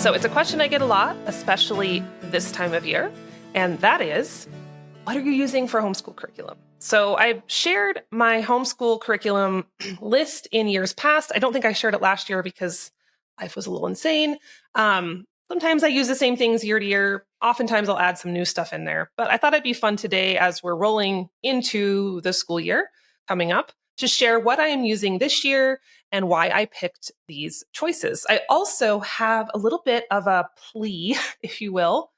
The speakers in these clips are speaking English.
So it's a question I get a lot, especially this time of year, and that is, what are you using for homeschool curriculum? So I've shared my homeschool curriculum list in years past. I don't think I shared it last year because life was a little insane. Sometimes I use the same things year to year. Oftentimes I'll add some new stuff in there. But I thought it'd be fun today as we're rolling into the school year coming up to share what I am using this year and why I picked these choices. I also have a little bit of a plea, if you will,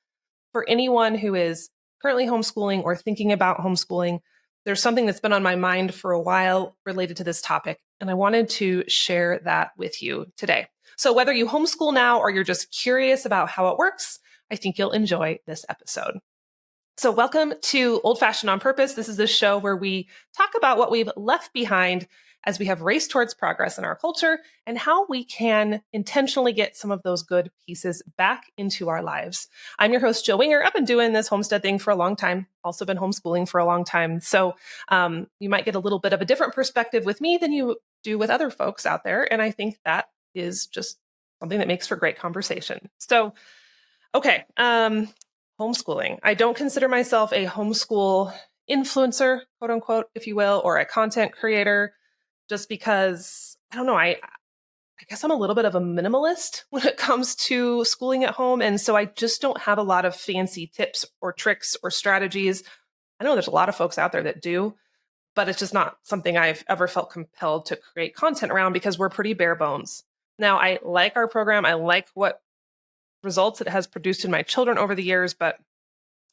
for anyone who is currently homeschooling or thinking about homeschooling. There's something that's been on my mind for a while related to this topic, and I wanted to share that with you today. So whether you homeschool now or you're just curious about how it works, I think you'll enjoy this episode. So welcome to Old Fashioned on Purpose. This is the show where we talk about what we've left behind as we have raced towards progress in our culture and how we can intentionally get some of those good pieces back into our lives. I'm your host, Jill Winger. I've been doing this homestead thing for a long time, also been homeschooling for a long time. So you might get a little bit of a different perspective with me than you do with other folks out there. And I think that is just something that makes for great conversation. So, okay. Homeschooling. I don't consider myself a homeschool influencer, quote unquote, if you will, or a content creator, just because I don't know. I guess I'm a little bit of a minimalist when it comes to schooling at home. And so I just don't have a lot of fancy tips or tricks or strategies. I know there's a lot of folks out there that do, but it's just not something I've ever felt compelled to create content around because we're pretty bare bones. Now, I like our program. I like what results it has produced in my children over the years, but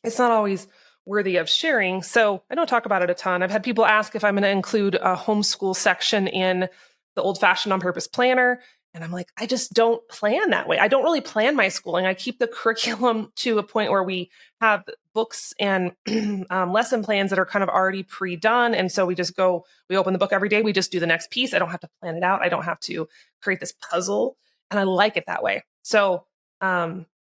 it's not always worthy of sharing. So I don't talk about it a ton. I've had people ask if I'm going to include a homeschool section in the Old Fashioned on Purpose planner. And I'm like, I just don't plan that way. I don't really plan my schooling. I keep the curriculum to a point where we have books and lesson plans that are kind of already pre-done. And so we just go, we open the book every day. We just do the next piece. I don't have to plan it out. I don't have to create this puzzle. And I like it that way. So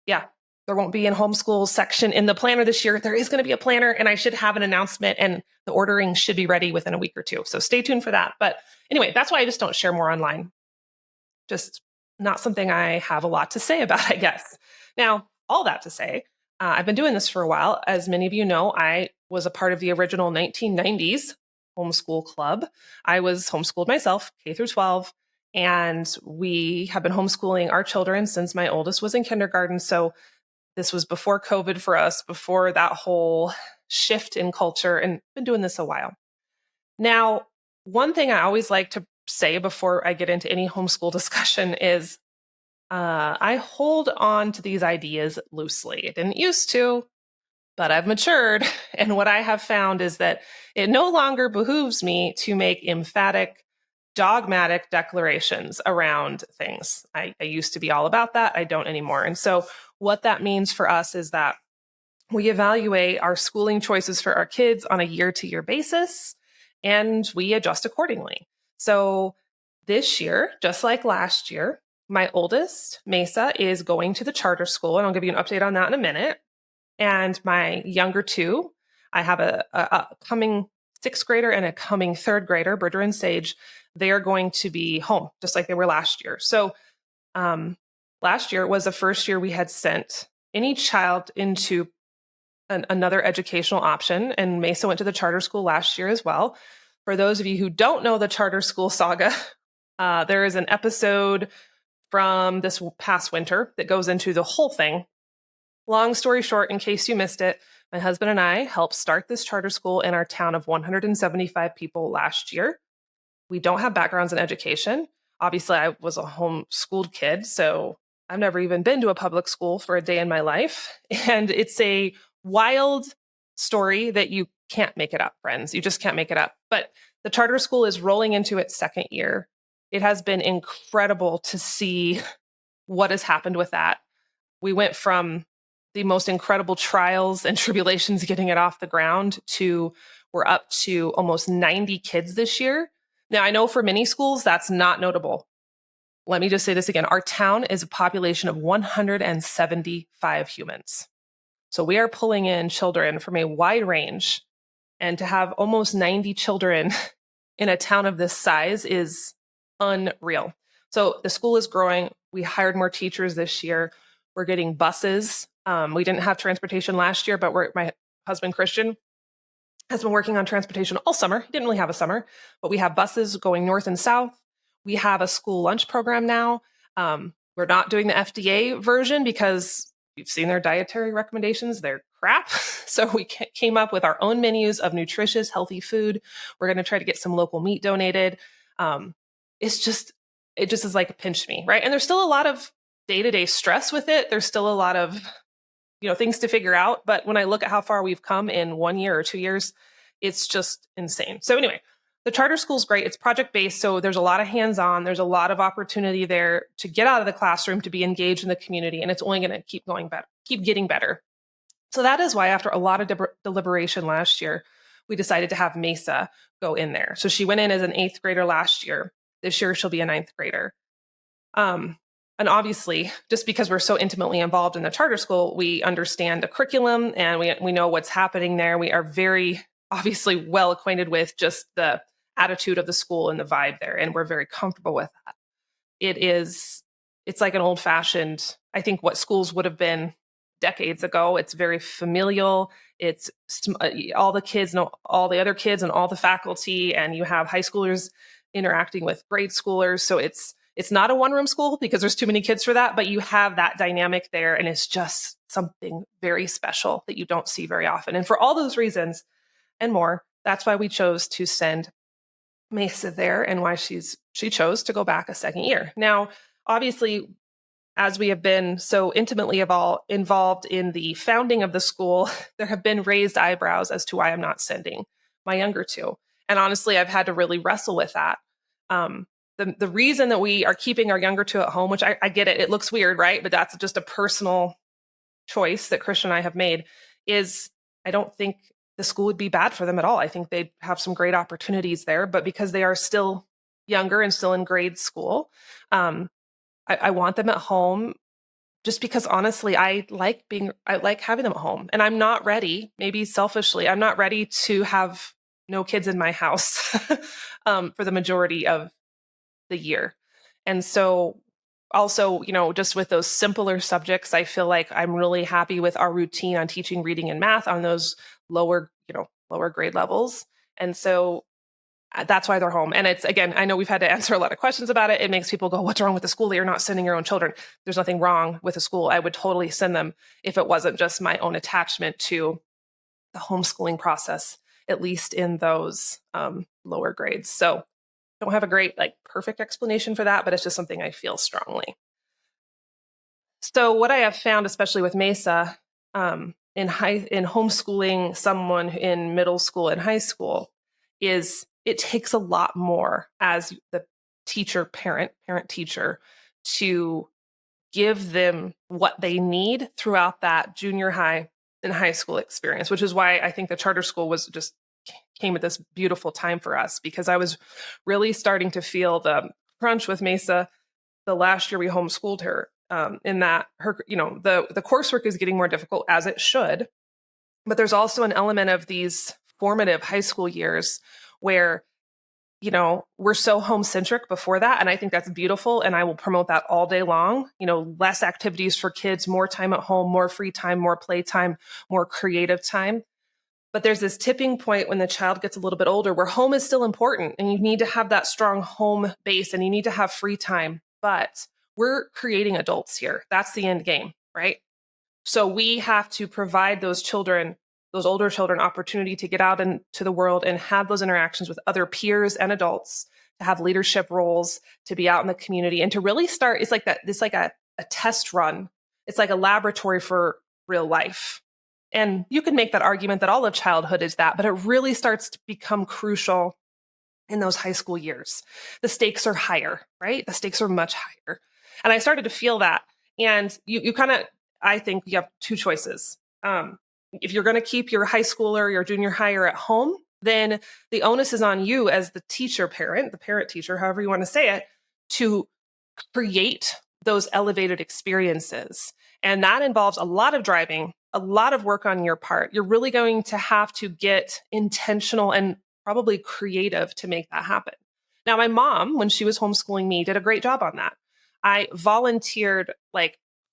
yeah, there won't be a homeschool section in the planner this year. There is going to be a planner, and I should have an announcement, and the ordering should be ready within a week or two. So stay tuned for that. But anyway, that's why I just don't share more online. Just not something I have a lot to say about, I guess. Now, all that to say, I've been doing this for a while. As many of you know, I was a part of the original 1990s homeschool club. I was homeschooled myself, K through 12. And we have been homeschooling our children since my oldest was in kindergarten. So this was before COVID for us, before that whole shift in culture, and been doing this a while. Now, one thing I always like to say before I get into any homeschool discussion is I hold on to these ideas loosely. I didn't used to, but I've matured. And what I have found is that it no longer behooves me to make emphatic, dogmatic declarations around things. I used to be all about that. I don't anymore. And so what that means for us is that we evaluate our schooling choices for our kids on a year-to-year basis, and we adjust accordingly. So this year, just like last year, my oldest, Mesa, is going to the charter school, and I'll give you an update on that in a minute. And my younger two, I have a coming sixth grader and a coming third grader, Bridger and Sage. They are going to be home just like they were last year. So last year was the first year we had sent any child into another educational option. And Mesa went to the charter school last year as well. For those of you who don't know the charter school saga, there is an episode from this past winter that goes into the whole thing. Long story short, in case you missed it, my husband and I helped start this charter school in our town of 175 people last year. We don't have backgrounds in education. Obviously, I was a homeschooled kid, so I've never even been to a public school for a day in my life. And it's a wild story that you can't make it up, friends. You just can't make it up. But the charter school is rolling into its second year. It has been incredible to see what has happened with that. We went from the most incredible trials and tribulations getting it off the ground to we're up to almost 90 kids this year. Now, I know for many schools, that's not notable. Let me just say this again. Our town is a population of 175 humans. So we are pulling in children from a wide range. And to have almost 90 children in a town of this size is unreal. So the school is growing. We hired more teachers this year. We're getting buses. We didn't have transportation last year, but my husband, Christian, has been working on transportation all summer. He didn't really have a summer, but we have buses going north and south. We have a school lunch program now. We're not doing the FDA version because you've seen their dietary recommendations. They're crap. So we came up with our own menus of nutritious, healthy food. We're going to try to get some local meat donated. It's just, it just is like a pinch me, right? And there's still a lot of day-to-day stress with it. There's still a lot of things to figure out. But when I look at how far we've come in 1 year or 2 years, it's just insane. So anyway, the charter school is great. It's project based. So there's a lot of hands-on. There's a lot of opportunity there to get out of the classroom, to be engaged in the community. And it's only going to keep going better, keep getting better. So that is why after a lot of deliberation last year, we decided to have Mesa go in there. So she went in as an 8th grader last year. This year, she'll be a 9th grader. And obviously, just because we're so intimately involved in the charter school, we understand the curriculum and we know what's happening there. We are very obviously well acquainted with just the attitude of the school and the vibe there, and we're very comfortable with that. It's like an old fashioned, I think, what schools would have been decades ago. It's very familial. It's all the kids know all the other kids and all the faculty, and you have high schoolers interacting with grade schoolers. So it's not a one-room school because there's too many kids for that, but you have that dynamic there, and it's just something very special that you don't see very often. And for all those reasons and more, that's why we chose to send Mesa there, and why she chose to go back a second year. Now, obviously, as we have been so intimately involved in the founding of the school, there have been raised eyebrows as to why I'm not sending my younger two. And honestly, I've had to really wrestle with that. The reason that we are keeping our younger two at home, which I get it looks weird, right? But that's just a personal choice that Christian and I have made, is I don't think the school would be bad for them at all. I think they'd have some great opportunities there, but because they are still younger and still in grade school, I want them at home, just because honestly, I like having them at home, and I'm not ready, maybe selfishly, I'm not ready to have no kids in my house for the majority of the year. And so also, just with those simpler subjects, I feel like I'm really happy with our routine on teaching reading and math on those lower grade levels. And so that's why they're home. And it's, again, I know we've had to answer a lot of questions about it. It makes people go, what's wrong with the school that you're not sending your own children? There's nothing wrong with the school. I would totally send them if it wasn't just my own attachment to the homeschooling process, at least in those lower grades. So don't have a great, perfect explanation for that, but it's just something I feel strongly. So what I have found, especially with Mesa, in homeschooling someone in middle school and high school, is it takes a lot more as the parent teacher, to give them what they need throughout that junior high and high school experience, which is why I think the charter school came at this beautiful time for us, because I was really starting to feel the crunch with Mesa the last year we homeschooled her, in that her, the coursework is getting more difficult, as it should, but there's also an element of these formative high school years where, we're so home-centric before that. And I think that's beautiful. And I will promote that all day long. Less activities for kids, more time at home, more free time, more playtime, more creative time. But there's this tipping point when the child gets a little bit older where home is still important, and you need to have that strong home base, and you need to have free time. But we're creating adults here. That's the end game, right? So we have to provide those older children, opportunity to get out into the world and have those interactions with other peers and adults, to have leadership roles, to be out in the community, and to really start. It's like that. It's like a test run. It's like a laboratory for real life. And you can make that argument that all of childhood is that, but it really starts to become crucial in those high school years. The stakes are higher, right? The stakes are much higher. And I started to feel that. And you kind of, I think you have two choices. If you're going to keep your high schooler, your junior higher at home, then the onus is on you as the the parent teacher, however you want to say it, to create those elevated experiences. And that involves a lot of driving, a lot of work on your part. You're really going to have to get intentional and probably creative to make that happen. Now, my mom, when she was homeschooling me, did a great job on that. I volunteered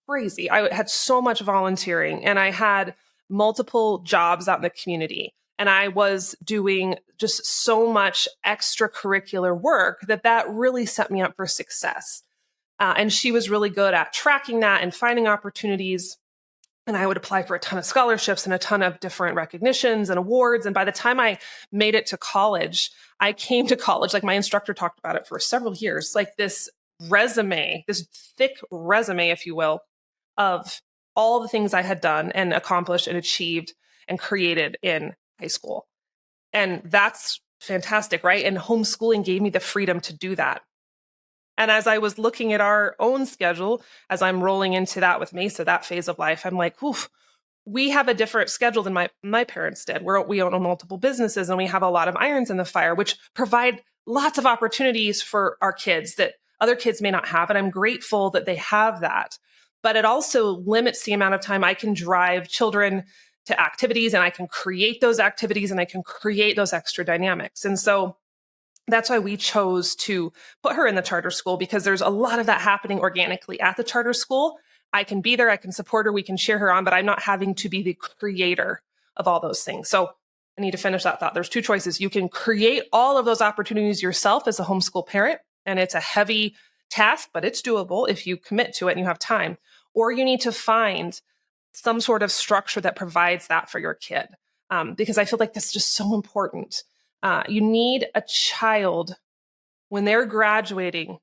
crazy. I had so much volunteering and I had multiple jobs out in the community. And I was doing just so much extracurricular work that really set me up for success. And she was really good at tracking that and finding opportunities. And I would apply for a ton of scholarships and a ton of different recognitions and awards. And by the time I made it to college, I came to college, like my instructor talked about it for several years, like this resume, this thick resume, if you will, of all the things I had done and accomplished and achieved and created in high school. And that's fantastic, right? And homeschooling gave me the freedom to do that. And as I was looking at our own schedule, as I'm rolling into that with Mesa, that phase of life, I'm like, oof, we have a different schedule than my parents did. We own multiple businesses and we have a lot of irons in the fire, which provide lots of opportunities for our kids that other kids may not have. And I'm grateful that they have that. But it also limits the amount of time I can drive children to activities, and I can create those activities and I can create those extra dynamics. And so that's why we chose to put her in the charter school, because there's a lot of that happening organically at the charter school. I can be there, I can support her, we can cheer her on, but I'm not having to be the creator of all those things. So I need to finish that thought. There's two choices. You can create all of those opportunities yourself as a homeschool parent, and it's a heavy task, but it's doable if you commit to it and you have time. Or you need to find some sort of structure that provides that for your kid, because I feel like that's just so important. You need a child when they're graduating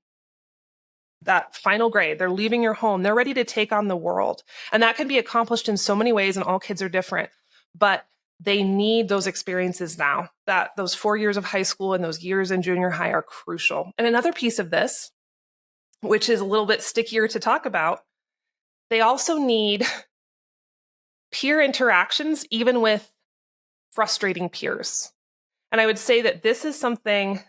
that final grade, they're leaving your home, they're ready to take on the world. And that can be accomplished in so many ways, and all kids are different. But they need those experiences now. That those 4 years of high school and those years in junior high are crucial. And another piece of this, which is a little bit stickier to talk about, they also need peer interactions, even with frustrating peers. And I would say that this is something,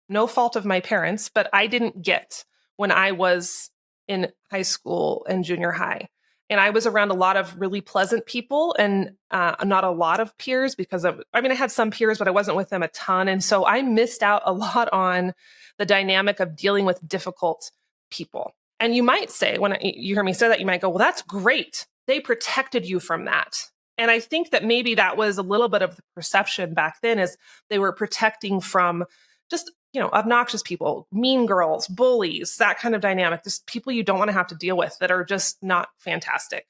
no fault of my parents, but I didn't get when I was in high school and junior high. And I was around a lot of really pleasant people and not a lot of peers I had some peers, but I wasn't with them a ton. And so I missed out a lot on the dynamic of dealing with difficult people. And you might say, when you hear me say that, you might go, well, that's great. They protected you from that. And I think that maybe that was a little bit of the perception back then, is they were protecting from just, obnoxious people, mean girls, bullies, that kind of dynamic, just people you don't want to have to deal with that are just not fantastic.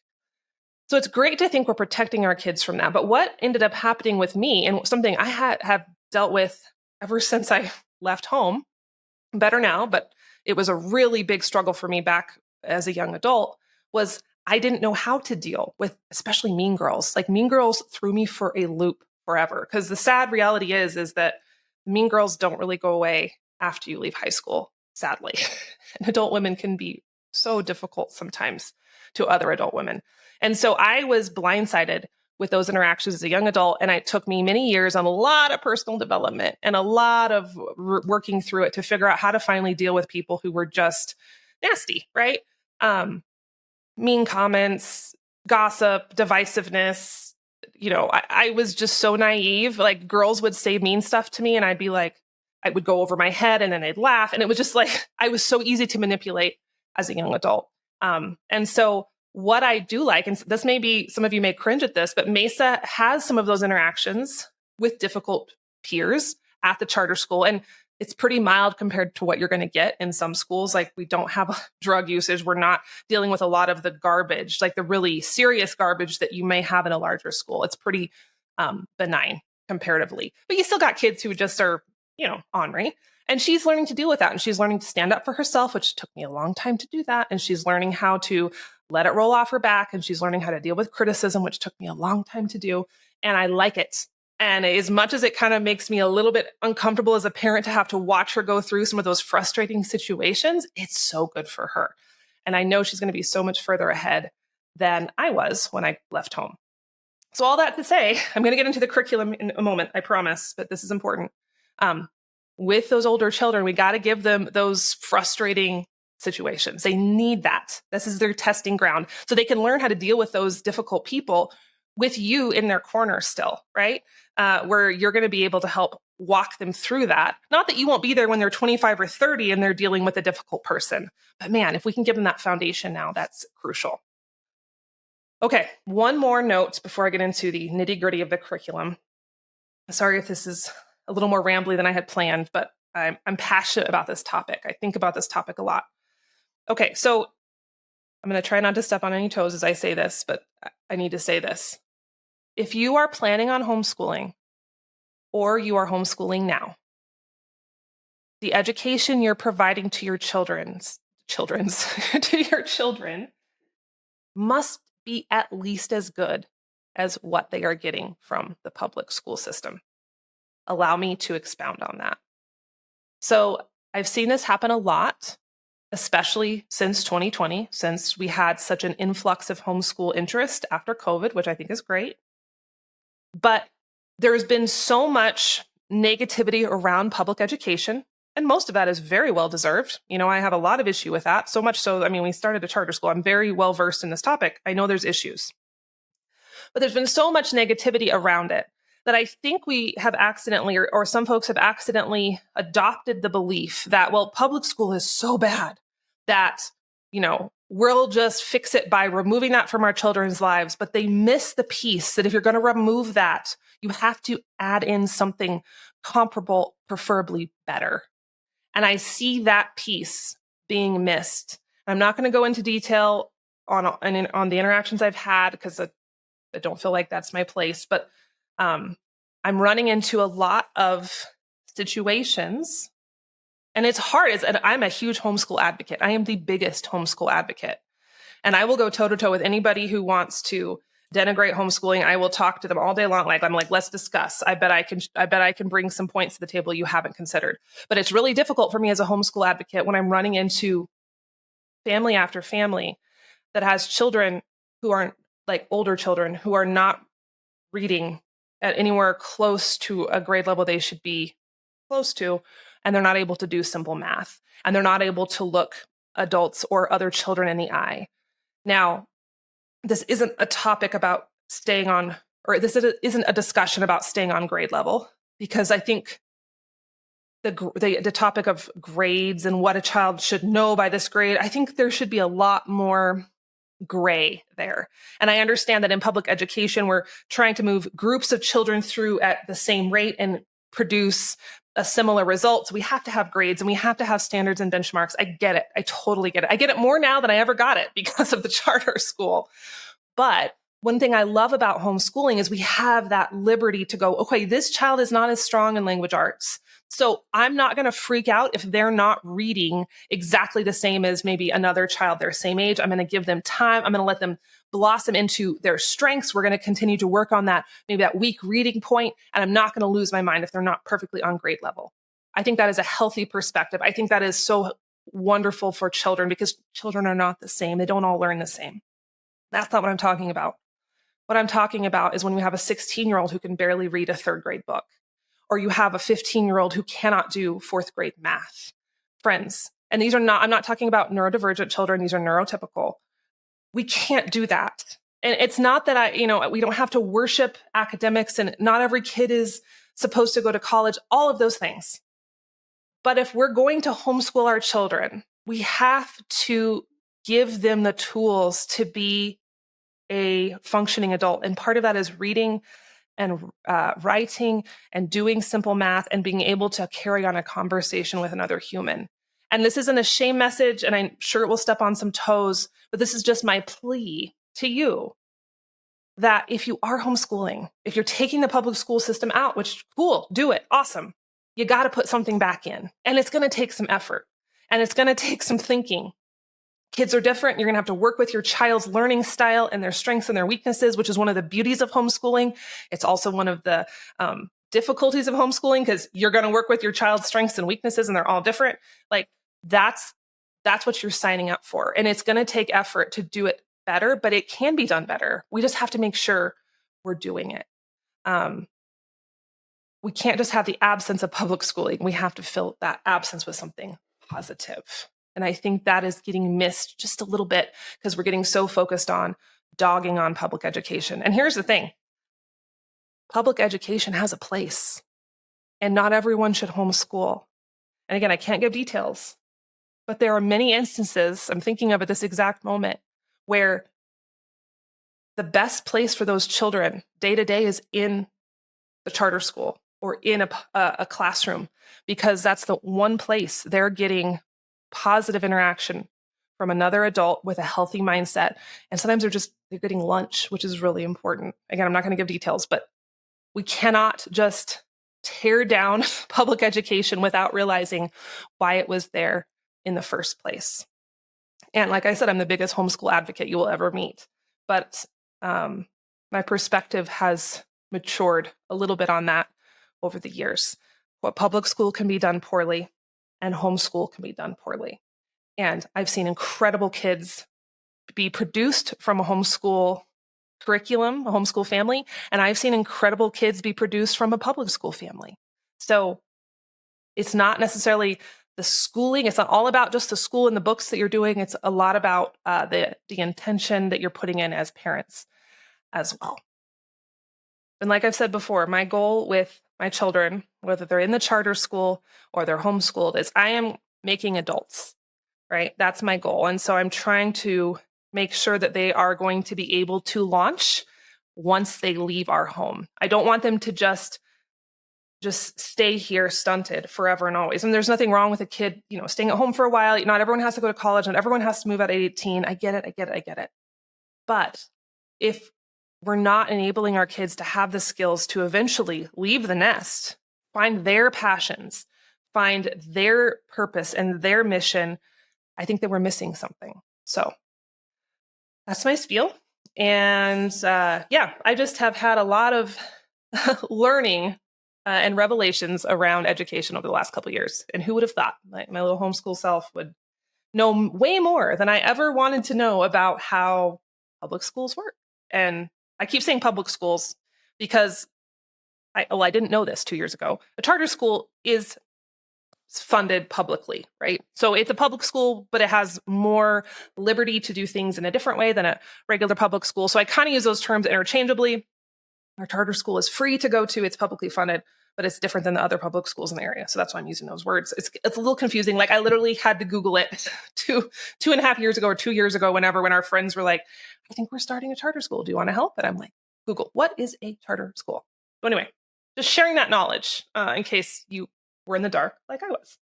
So it's great to think we're protecting our kids from that. But what ended up happening with me, and something I have dealt with ever since I left home, better now, but it was a really big struggle for me back as a young adult, was I didn't know how to deal with especially mean girls. Like, mean girls threw me for a loop forever. Because the sad reality is that mean girls don't really go away after you leave high school, sadly. And adult women can be so difficult sometimes to other adult women. And so I was blindsided with those interactions as a young adult. And it took me many years on a lot of personal development and a lot of working through it to figure out how to finally deal with people who were just nasty, right? Mean comments, gossip, divisiveness. I was just so naive. Like, girls would say mean stuff to me and I'd be like, I would go over my head and then they'd laugh. And it was just like, I was so easy to manipulate as a young adult. And so what I do like, and this may be, some of you may cringe at this, but Mesa has some of those interactions with difficult peers at the charter school. And it's pretty mild compared to what you're going to get in some schools. Like, we don't have drug usage. We're not dealing with a lot of the garbage, like the really serious garbage that you may have in a larger school. It's pretty benign comparatively. But you still got kids who just are, ornery. And she's learning to deal with that. And she's learning to stand up for herself, which took me a long time to do that. And she's learning how to let it roll off her back. And she's learning how to deal with criticism, which took me a long time to do. And I like it. And as much as it kind of makes me a little bit uncomfortable as a parent to have to watch her go through some of those frustrating situations, it's so good for her. And I know she's going to be so much further ahead than I was when I left home. So all that to say, I'm going to get into the curriculum in a moment, I promise, but this is important. With those older children, we got to give them those frustrating situations. They need that. This is their testing ground. So they can learn how to deal with those difficult people with you in their corner still, right? Where you're going to be able to help walk them through that. Not that you won't be there when they're 25 or 30 and they're dealing with a difficult person. But man, if we can give them that foundation now, that's crucial. Okay, one more note before I get into the nitty-gritty of the curriculum. Sorry if this is a little more rambly than I had planned, but I'm passionate about this topic. I think about this topic a lot. Okay, so I'm going to try not to step on any toes as I say this, but I need to say this. If you are planning on homeschooling or you are homeschooling now, the education you're providing to your children's to your children must be at least as good as what they are getting from the public school system. Allow me to expound on that. So I've seen this happen a lot, especially since 2020, since we had such an influx of homeschool interest after COVID, which I think is great. But there's been so much negativity around public education, and most of that is very well deserved. I have a lot of issue with that, so much so, we started a charter school. I'm very well versed in this topic. I know there's issues. But there's been so much negativity around it that I think we have accidentally, or some folks have accidentally adopted the belief that, well, public school is so bad that, we'll just fix it by removing that from our children's lives. But they miss the piece that if you're going to remove that, you have to add in something comparable, preferably better. And I see that piece being missed. I'm not going to go into detail on the interactions I've had because I don't feel like that's my place, but I'm running into a lot of situations, and it's hard. And I'm a huge homeschool advocate. I am the biggest homeschool advocate, and I will go toe to toe with anybody who wants to denigrate homeschooling. I will talk to them all day long. I'm like, let's discuss. I bet I can bring some points to the table you haven't considered. But it's really difficult for me as a homeschool advocate when I'm running into family after family that has children who aren't, like, older children who are not reading at anywhere close to a grade level they should be close to, and they're not able to do simple math, and they're not able to look adults or other children in the eye. Now, this isn't a topic about staying on, or this isn't a discussion about staying on grade level, because I think the topic of grades and what a child should know by this grade, I think there should be a lot more gray there. And I understand that in public education, we're trying to move groups of children through at the same rate and produce a similar result. So we have to have grades and we have to have standards and benchmarks. I get it. I totally get it. I get it more now than I ever got it because of the charter school. But one thing I love about homeschooling is we have that liberty to go, okay, this child is not as strong in language arts. So I'm not going to freak out if they're not reading exactly the same as maybe another child their same age. I'm going to give them time. I'm going to let them blossom into their strengths. We're going to continue to work on that, maybe that weak reading point, and I'm not going to lose my mind if they're not perfectly on grade level. I think that is a healthy perspective. I think that is so wonderful for children because children are not the same. They don't all learn the same. That's not what I'm talking about. What I'm talking about is when you have a 16-year-old who can barely read a third grade book, or you have a 15-year-old who cannot do fourth grade math. Friends, and I'm not talking about neurodivergent children, these are neurotypical. We can't do that. And it's not that we don't have to worship academics, and not every kid is supposed to go to college, all of those things. But if we're going to homeschool our children, we have to give them the tools to be a functioning adult. And part of that is reading and writing and doing simple math and being able to carry on a conversation with another human. And this isn't a shame message, and I'm sure it will step on some toes, but this is just my plea to you that if you are homeschooling, if you're taking the public school system out, which cool, do it, awesome, you got to put something back in. And it's going to take some effort, and it's going to take some thinking. Kids are different. You're going to have to work with your child's learning style and their strengths and their weaknesses, which is one of the beauties of homeschooling. It's also one of the difficulties of homeschooling because you're going to work with your child's strengths and weaknesses, and they're all different. Like that's what you're signing up for. And it's going to take effort to do it better, but it can be done better. We just have to make sure we're doing it. We can't just have the absence of public schooling. We have to fill that absence with something positive. And I think that is getting missed just a little bit because we're getting so focused on dogging on public education. And here's the thing. Public education has a place, and not everyone should homeschool. And again, I can't give details, but there are many instances I'm thinking of at this exact moment where the best place for those children day to day is in the charter school or in a classroom, because that's the one place they're getting positive interaction from another adult with a healthy mindset. And sometimes they're getting lunch, which is really important. Again, I'm not going to give details, but we cannot just tear down public education without realizing why it was there in the first place. And like I said, I'm the biggest homeschool advocate you will ever meet. But my perspective has matured a little bit on that over the years. What public school can be done poorly and homeschool can be done poorly. And I've seen incredible kids be produced from a homeschool curriculum, a homeschool family, and I've seen incredible kids be produced from a public school family. So it's not necessarily the schooling. It's not all about just the school and the books that you're doing. It's a lot about the intention that you're putting in as parents as well. And like I've said before, my goal with my children, whether they're in the charter school or they're homeschooled, is I am making adults, right? That's my goal. And so I'm trying to make sure that they are going to be able to launch once they leave our home. I don't want them to just stay here stunted forever and always. And there's nothing wrong with a kid, staying at home for a while. Not everyone has to go to college. Not everyone has to move at 18. I get it. But if we're not enabling our kids to have the skills to eventually leave the nest, find their passions, find their purpose and their mission, I think that we're missing something. So that's my spiel. And I just have had a lot of learning and revelations around education over the last couple of years. And who would have thought my little homeschool self would know way more than I ever wanted to know about how public schools work. And I keep saying public schools because I didn't know this 2 years ago. A charter school is funded publicly, right? So it's a public school, but it has more liberty to do things in a different way than a regular public school. So I kind of use those terms interchangeably. Our charter school is free to go to. It's publicly funded, but it's different than the other public schools in the area. So that's why I'm using those words. It's a little confusing. Like I literally had to Google it 2.5 years ago or 2 years ago, when our friends were like, I think we're starting a charter school. Do you want to help? And I'm like, Google, what is a charter school? So anyway, just sharing that knowledge in case you were in the dark like I was.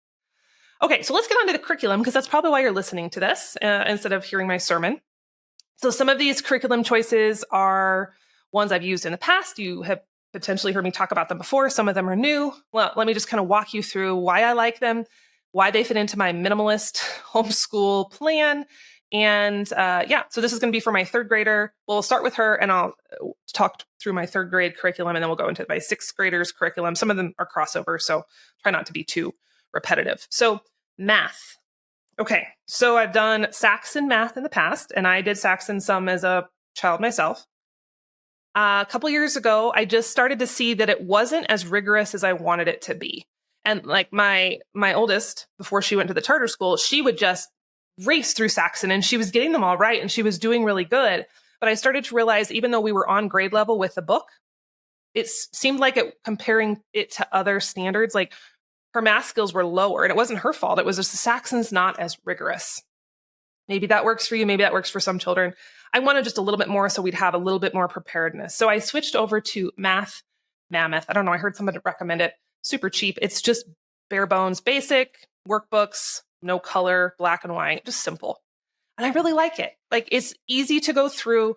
Okay, so let's get on to the curriculum, because that's probably why you're listening to this instead of hearing my sermon. So some of these curriculum choices are ones I've used in the past. You have potentially heard me talk about them before. Some of them are new. Well, let me just kind of walk you through why I like them, why they fit into my minimalist homeschool plan. And so this is going to be for my third grader. We'll start with her and I'll talk through my third grade curriculum, and then we'll go into my sixth graders curriculum. Some of them are crossover, so try not to be too repetitive. So math. Okay, so I've done Saxon math in the past, and I did Saxon some as a child myself. A couple years ago, I just started to see that it wasn't as rigorous as I wanted it to be. And like my oldest, before she went to the charter school, she would just race through Saxon, and she was getting them all right, and she was doing really good. But I started to realize, even though we were on grade level with the book, it seemed like comparing it to other standards, like her math skills were lower, and it wasn't her fault. It was just the Saxon's not as rigorous. Maybe that works for you. Maybe that works for some children. I wanted just a little bit more, so we'd have a little bit more preparedness. So I switched over to Math Mammoth. I don't know. I heard somebody recommend it. Super cheap. It's just bare bones, basic workbooks, no color, black and white, just simple. And I really like it. Like, it's easy to go through.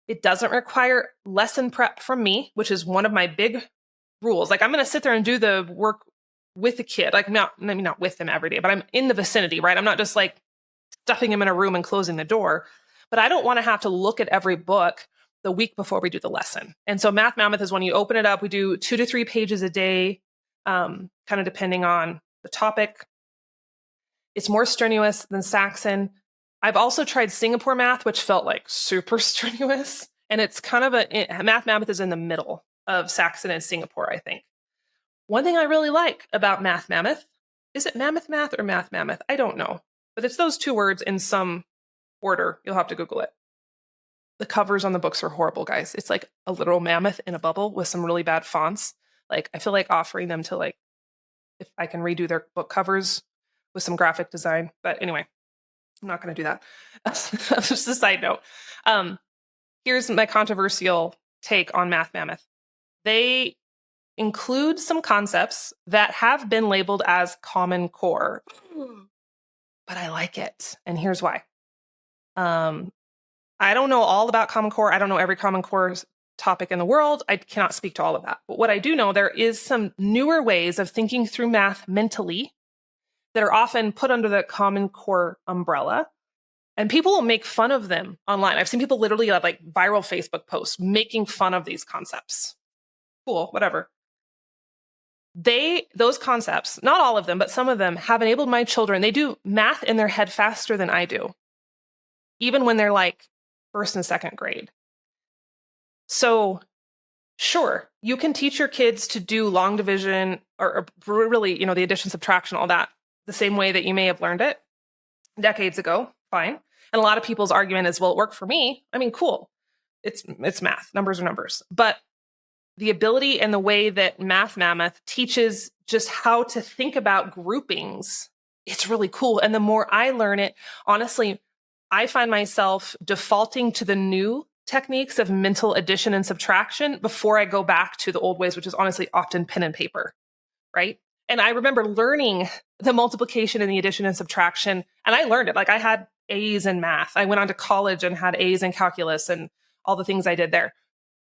It doesn't require lesson prep from me, which is one of my big rules. Like, I'm going to sit there and do the work with the kid. Like, maybe not with them every day, but I'm in the vicinity, right? I'm not just like stuffing him in a room and closing the door. But I don't want to have to look at every book the week before we do the lesson. And so Math Mammoth is when you open it up, we do 2 to 3 pages a day, kind of depending on the topic. It's more strenuous than Saxon. I've also tried Singapore math, which felt like super strenuous. And it's kind of Math Mammoth is in the middle of Saxon and Singapore, I think. One thing I really like about Math Mammoth, is it Mammoth Math or Math Mammoth? I don't know. But it's those two words in some order. You'll have to Google it. The covers on the books are horrible, guys. It's like a literal mammoth in a bubble with some really bad fonts. Like, I feel like offering them to, like, if I can redo their book covers with some graphic design. But anyway, I'm not going to do that. Just a side note. here's my controversial take on Math Mammoth. They include some concepts that have been labeled as Common Core, but I like it. And here's why. I don't know all about Common Core. I don't know every Common Core topic in the world. I cannot speak to all of that. But what I do know, there is some newer ways of thinking through math mentally that are often put under the Common Core umbrella. And people will make fun of them online. I've seen people literally have like viral Facebook posts making fun of these concepts. Cool, whatever. Those concepts, not all of them, but some of them have enabled my children. They do math in their head faster than I do, even when they're like first and second grade. So sure, you can teach your kids to do long division or really, the addition, subtraction, all that, the same way that you may have learned it decades ago. Fine. And a lot of people's argument is, well, it worked for me. I mean, cool. It's math. Numbers are numbers. But the ability and the way that Math Mammoth teaches just how to think about groupings, it's really cool. And the more I learn it, honestly, I find myself defaulting to the new techniques of mental addition and subtraction before I go back to the old ways, which is honestly often pen and paper, right? And I remember learning the multiplication and the addition and subtraction, and I learned it. Like I had A's in math. I went on to college and had A's in calculus and all the things I did there.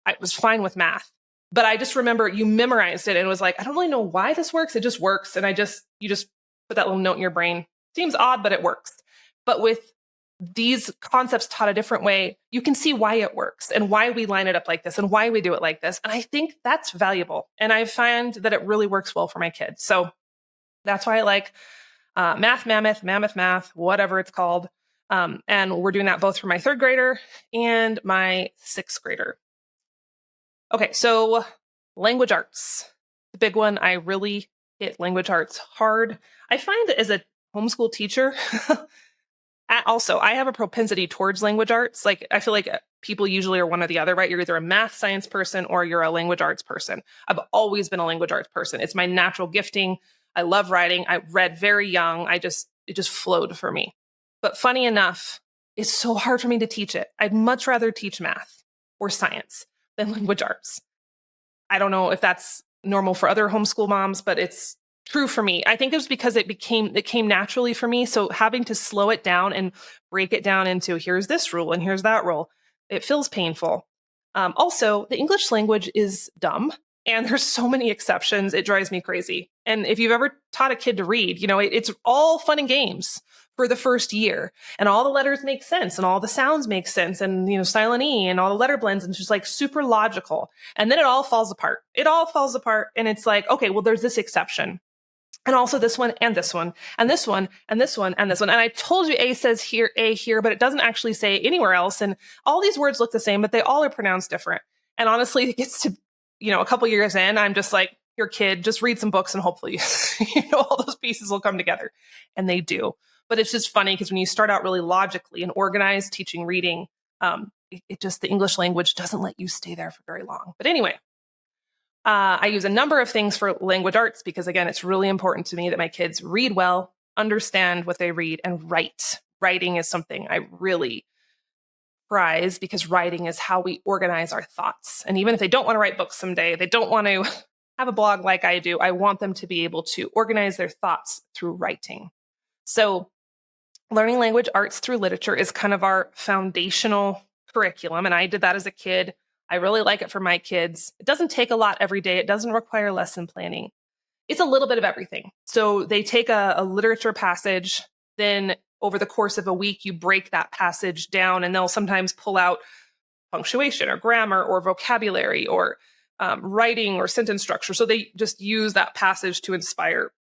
I was fine with math. But I just remember you memorized it and it was like, I don't really know why this works. It just works. And you just put that little note in your brain. Seems odd, but it works. But with these concepts taught a different way, you can see why it works and why we line it up like this and why we do it like this. And I think that's valuable. And I find that it really works well for my kids. So that's why I like Math Mammoth, Mammoth Math, whatever it's called. And we're doing that both for my third grader and my sixth grader. Okay, so language arts, the big one. I really hit language arts hard. I find as a homeschool teacher, also, I have a propensity towards language arts. Like, I feel like people usually are one or the other, right? You're either a math science person or you're a language arts person. I've always been a language arts person. It's my natural gifting. I love writing. I read very young. It just flowed for me. But funny enough, it's so hard for me to teach it. I'd much rather teach math or science than language arts. I don't know if that's normal for other homeschool moms, but it's true for me. I think it was because it came naturally for me. So having to slow it down and break it down into here's this rule and here's that rule, it feels painful. Also, the English language is dumb and there's so many exceptions. It drives me crazy. And if you've ever taught a kid to read, it's all fun and games for the first year and all the letters make sense and all the sounds make sense and, silent E and all the letter blends and it's just like super logical. And then it all falls apart. It all falls apart. And it's like, okay, well, there's this exception. And also this one and this one and this one and this one and this one. And I told you A says here, A here, but it doesn't actually say anywhere else. And all these words look the same, but they all are pronounced different. And honestly, it gets to, a couple years in, I'm just like, your kid, just read some books and hopefully, all those pieces will come together. And they do. But it's just funny because when you start out really logically and organized teaching reading, the English language doesn't let you stay there for very long. But anyway, I use a number of things for language arts because, again, it's really important to me that my kids read well, understand what they read, and write. Writing is something I really prize because writing is how we organize our thoughts. And even if they don't want to write books someday, they don't want to have a blog like I do, I want them to be able to organize their thoughts through writing. So learning language arts through literature is kind of our foundational curriculum. And I did that as a kid. I really like it for my kids. It doesn't take a lot every day. It doesn't require lesson planning. It's a little bit of everything. So they take a literature passage, then over the course of a week, you break that passage down and they'll sometimes pull out punctuation or grammar or vocabulary or writing or sentence structure. So they just use that passage to inspire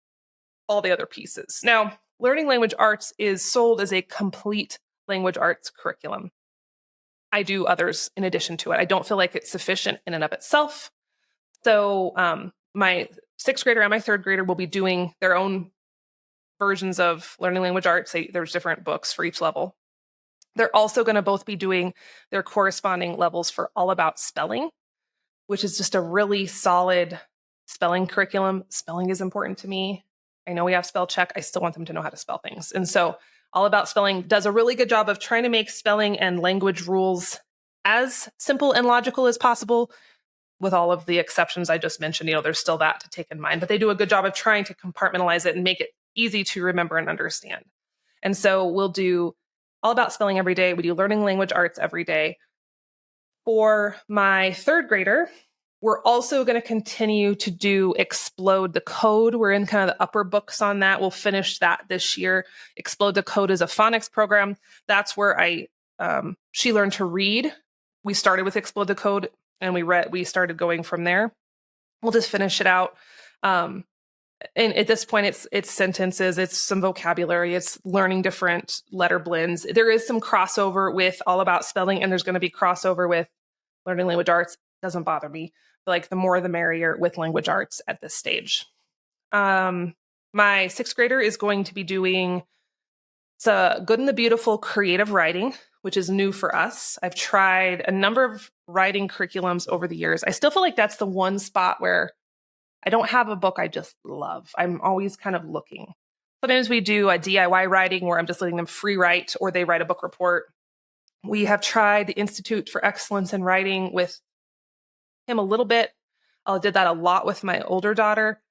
all the other pieces. Now, learning language arts is sold as a complete language arts curriculum. I do others in addition to it. I don't feel like it's sufficient in and of itself. So my sixth grader and my third grader will be doing their own versions of learning language arts. There's different books for each level. They're also going to both be doing their corresponding levels for All About Spelling, which is just a really solid spelling curriculum. Spelling is important to me. I know we have spell check. I still want them to know how to spell things. And so All About Spelling does a really good job of trying to make spelling and language rules as simple and logical as possible, with all of the exceptions I just mentioned. There's still that to take in mind, but they do a good job of trying to compartmentalize it and make it easy to remember and understand. And so we'll do all about spelling every day. We do learning language arts every day. For my third grader, we're also going to continue to do Explode the Code. We're in kind of the upper books on that. We'll finish that this year. Explode the Code is a phonics program. That's where she learned to read. We started with Explode the Code and we started going from there. We'll just finish it out. And at this point, it's sentences, it's some vocabulary, it's learning different letter blends. There is some crossover with All About Spelling, and there's going to be crossover with learning language arts. Doesn't bother me. Like the more the merrier with language arts at this stage. My sixth grader is going to be doing Good and the Beautiful creative writing, which is new for us. I've tried a number of writing curriculums over the years. I still feel like that's the one spot where I don't have a book I just love. I'm always kind of looking. Sometimes we do a DIY writing where I'm just letting them free write, or they write a book report. We have tried the Institute for Excellence in Writing with him a little bit. I did that a lot with my older daughter.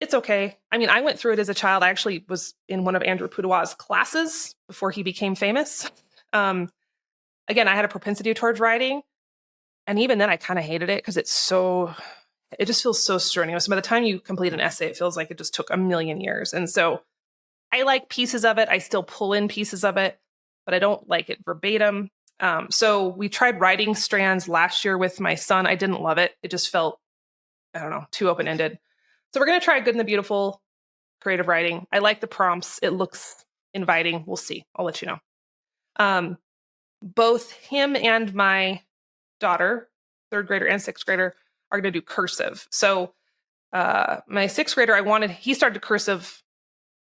It's okay. I mean, I went through it as a child. I actually was in one of Andrew Pudewa's classes before he became famous. Again, I had a propensity towards writing. And even then, I kind of hated it because it just feels so strenuous. By the time you complete an essay, it feels like it just took a million years. And so I like pieces of it. I still pull in pieces of it, but I don't like it verbatim. So we tried writing strands last year with my son. I didn't love it. It just felt, I don't know, too open-ended. So we're going to try Good and the Beautiful creative writing. I like the prompts. It looks inviting. We'll see. I'll let you know. Both him and my daughter, third grader and sixth grader, are going to do cursive. So my sixth grader, he started cursive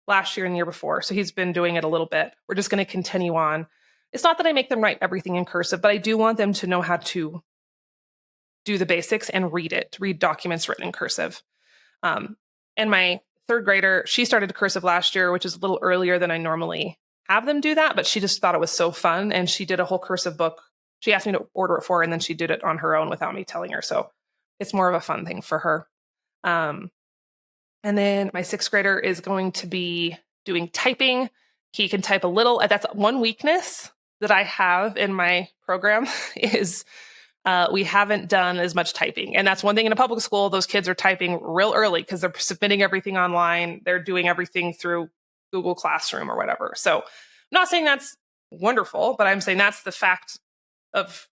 last year and the year before. So he's been doing it a little bit. We're just going to continue on. It's not that I make them write everything in cursive, but I do want them to know how to do the basics and read documents written in cursive. And my third grader, she started cursive last year, which is a little earlier than I normally have them do that, but she just thought it was so fun. And she did a whole cursive book. She asked me to order it for her, and then she did it on her own without me telling her. So it's more of a fun thing for her. And then my sixth grader is going to be doing typing. He can type a little. That's one weakness that I have in my program is we haven't done as much typing. And that's one thing in a public school. Those kids are typing real early because they're submitting everything online. They're doing everything through Google Classroom or whatever. So I'm not saying that's wonderful, but I'm saying that's the facts of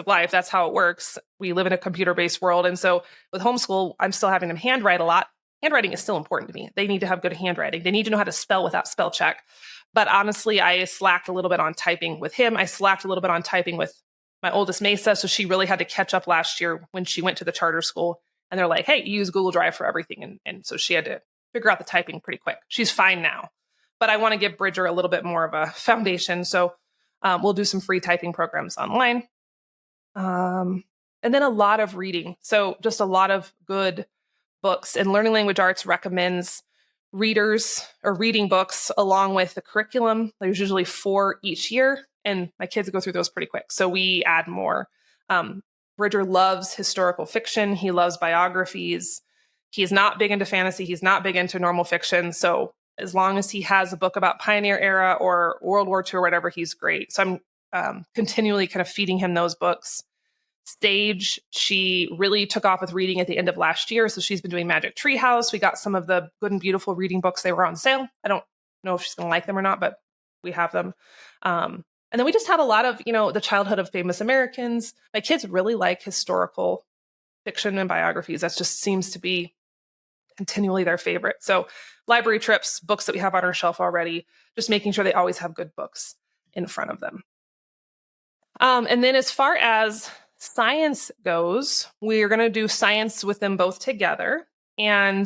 life. That's how it works. We live in a computer-based world. And so with homeschool, I'm still having them handwrite a lot. Handwriting is still important to me. They need to have good handwriting. They need to know how to spell without spell check. But honestly, I slacked a little bit on typing with him. I slacked a little bit on typing with my oldest Mesa. So she really had to catch up last year when she went to the charter school. And they're like, hey, you use Google Drive for everything. And so she had to figure out the typing pretty quick. She's fine now. But I want to give Bridger a little bit more of a foundation. So we'll do some free typing programs online. And then a lot of reading. So just a lot of good books. And Learning Language Arts recommends readers or reading books along with the curriculum. There's usually 4 each year, and my kids go through those pretty quick. So we add more. Bridger loves historical fiction. He loves biographies. He's not big into fantasy. He's not big into normal fiction. So as long as he has a book about Pioneer Era or World War II or whatever, he's great. So I'm continually kind of feeding him those books. Stage, she really took off with reading at the end of last year. So she's been doing Magic Tree House. We got some of the Good and Beautiful reading books. They were on sale. I don't know if she's going to like them or not, but we have them. And then we just had a lot of, the childhood of famous Americans. My kids really like historical fiction and biographies. That just seems to be continually their favorite. So library trips, books that we have on our shelf already, just making sure they always have good books in front of them. And then as far as science goes, we're going to do science with them both together. And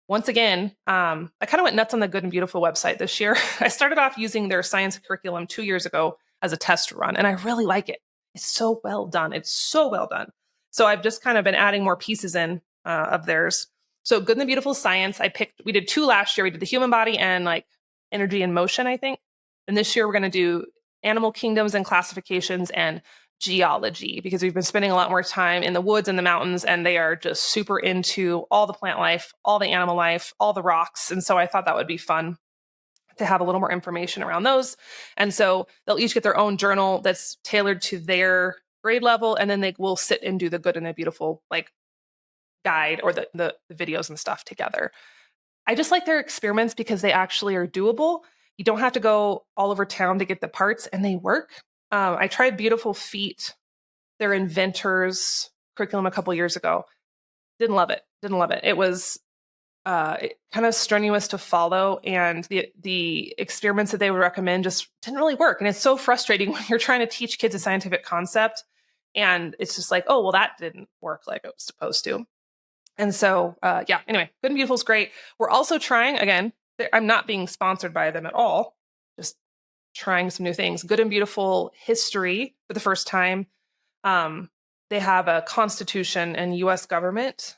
once again, I kind of went nuts on the Good and Beautiful website this year. I started off using their science curriculum 2 years ago as a test run, and I really like it. It's so well done. It's so well done. So I've just kind of been adding more pieces in of theirs. So Good and the Beautiful Science, we did 2 last year. We did the human body and like energy and motion, I think. And this year we're going to do animal kingdoms and classifications and geology because we've been spending a lot more time in the woods and the mountains, and they are just super into all the plant life, all the animal life, all the rocks. And so I thought that would be fun to have a little more information around those. And so they'll each get their own journal that's tailored to their grade level, and then they will sit and do the good and the beautiful like guide or the videos and stuff together. I just like their experiments because they actually are doable. You don't have to go all over town to get the parts, and they work. I tried Beautiful Feet, their inventors curriculum a couple years ago. Didn't love it. Didn't love it. It was kind of strenuous to follow, and the experiments that they would recommend just didn't really work. And it's so frustrating when you're trying to teach kids a scientific concept, and it's just like, oh, well, that didn't work like it was supposed to. And so, yeah, anyway, Good and Beautiful is great. We're also trying, again, I'm not being sponsored by them at all, just trying some new things. Good and Beautiful History for the first time. They have a Constitution and US government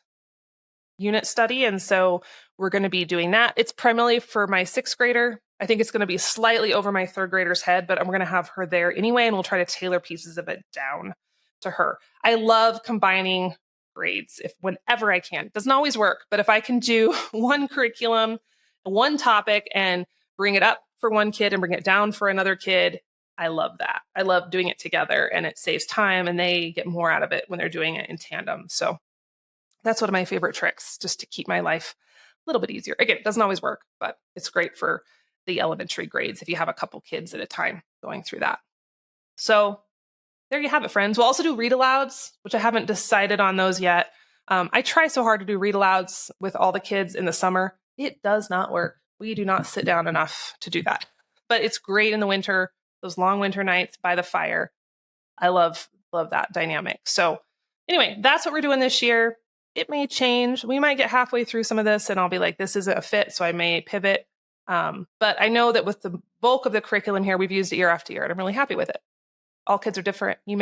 unit study. And so we're going to be doing that. It's primarily for my sixth grader. I think it's going to be slightly over my third grader's head, but I'm going to have her there anyway, and we'll try to tailor pieces of it down to her. I love combining grades whenever I can. It doesn't always work, but if I can do one curriculum, one topic, and bring it up for one kid and bring it down for another kid, I love that. I love doing it together, and it saves time, and they get more out of it when they're doing it in tandem. So that's one of my favorite tricks, just to keep my life a little bit easier. Again, it doesn't always work, but it's great for the elementary grades if you have a couple kids at a time going through that. So there you have it, friends. We'll also do read alouds, which I haven't decided on those yet. I try so hard to do read alouds with all the kids in the summer. It does not work. We do not sit down enough to do that. But it's great in the winter, those long winter nights by the fire. I love that dynamic. So anyway, that's what we're doing this year. It may change. We might get halfway through some of this and I'll be like, this isn't a fit, so I may pivot. But I know that with the bulk of the curriculum here, we've used it year after year, and I'm really happy with it. All kids are different. You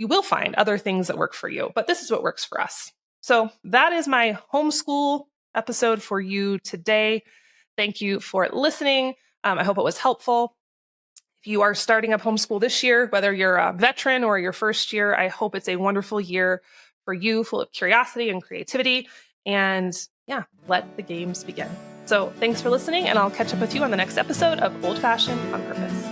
will find other things that work for you, but this is what works for us. So that is my homeschool episode for you today. Thank you for listening. I hope it was helpful. If you are starting up homeschool this year, whether you're a veteran or your first year, I hope it's a wonderful year for you, full of curiosity and creativity. And yeah, let the games begin. So thanks for listening, and I'll catch up with you on the next episode of Old Fashioned on Purpose.